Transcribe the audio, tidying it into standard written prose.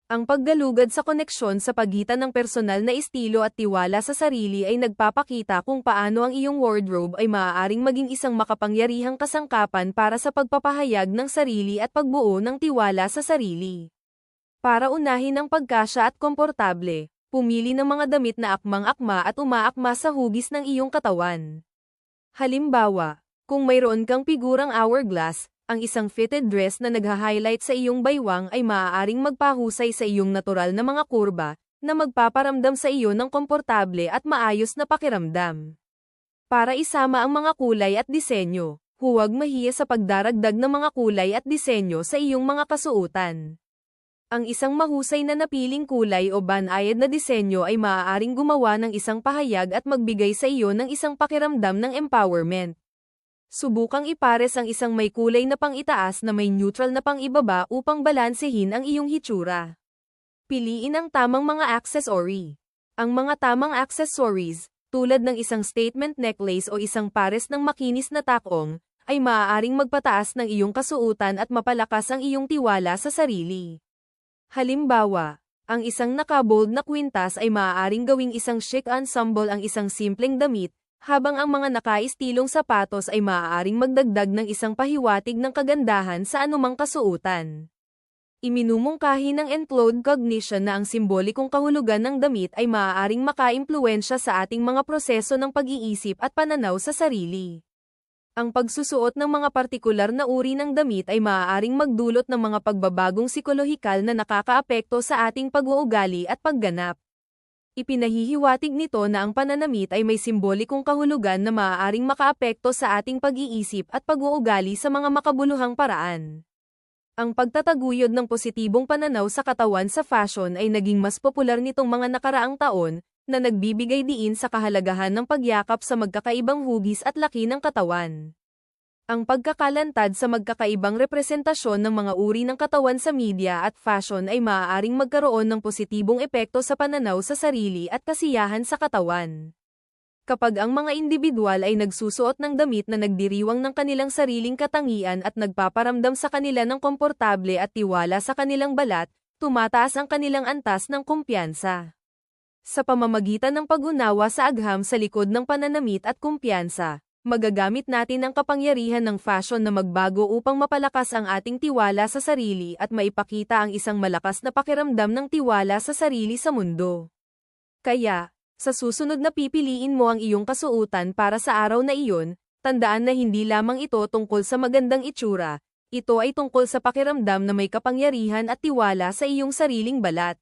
Ang paggalugad sa koneksyon sa pagitan ng personal na estilo at tiwala sa sarili ay nagpapakita kung paano ang iyong wardrobe ay maaaring maging isang makapangyarihang kasangkapan para sa pagpapahayag ng sarili at pagbuo ng tiwala sa sarili. Para unahin ang pagkasya at komportable, pumili ng mga damit na akmang-akma at umaakma sa hugis ng iyong katawan. Halimbawa, kung mayroon kang figurang hourglass, ang isang fitted dress na nagha-highlight sa iyong baywang ay maaaring magpahusay sa iyong natural na mga kurba, na magpaparamdam sa iyo ng komportable at maayos na pakiramdam. Para isama ang mga kulay at disenyo, huwag mahiya sa pagdaragdag ng mga kulay at disenyo sa iyong mga kasuotan. Ang isang mahusay na napiling kulay o banayad na disenyo ay maaaring gumawa ng isang pahayag at magbigay sa iyo ng isang pakiramdam ng empowerment. Subukang ipares ang isang may kulay na pang-itaas na may neutral na pang-ibaba upang balansehin ang iyong hitsura. Piliin ang tamang mga accessory. Ang mga tamang accessories, tulad ng isang statement necklace o isang pares ng makinis na takong, ay maaaring magpataas ng iyong kasuotan at mapalakas ang iyong tiwala sa sarili. Halimbawa, ang isang naka-bold na kwintas ay maaaring gawing isang chic ensemble ang isang simpleng damit, habang ang mga nakaistilong sapatos ay maaaring magdagdag ng isang pahiwatig ng kagandahan sa anumang kasuotan. Iminumungkahi ng enclosed cognition na ang simbolikong kahulugan ng damit ay maaaring makaimpluwensya sa ating mga proseso ng pag-iisip at pananaw sa sarili. Ang pagsusuot ng mga partikular na uri ng damit ay maaaring magdulot ng mga pagbabagong psikolohikal na nakakaapekto sa ating pag-uugali at pagganap. Ipinahihiwatig nito na ang pananamit ay may simbolikong kahulugan na maaaring makaapekto sa ating pag-iisip at pag-uugali sa mga makabuluhang paraan. Ang pagtataguyod ng positibong pananaw sa katawan sa fashion ay naging mas popular nitong mga nakaraang taon, na nagbibigay diin sa kahalagahan ng pagyakap sa magkakaibang hugis at laki ng katawan. Ang pagkakalantad sa magkakaibang representasyon ng mga uri ng katawan sa media at fashion ay maaaring magkaroon ng positibong epekto sa pananaw sa sarili at kasiyahan sa katawan. Kapag ang mga individual ay nagsusuot ng damit na nagdiriwang ng kanilang sariling katangian at nagpaparamdam sa kanila ng komportable at tiwala sa kanilang balat, tumataas ang kanilang antas ng kumpiyansa. Sa pamamagitan ng pag-unawa sa agham sa likod ng pananamit at kumpiyansa, magagamit natin ang kapangyarihan ng fashion na magbago upang mapalakas ang ating tiwala sa sarili at maipakita ang isang malakas na pakiramdam ng tiwala sa sarili sa mundo. Kaya, sa susunod na pipiliin mo ang iyong kasuotan para sa araw na iyon, tandaan na hindi lamang ito tungkol sa magandang itsura, ito ay tungkol sa pakiramdam na may kapangyarihan at tiwala sa iyong sariling balat.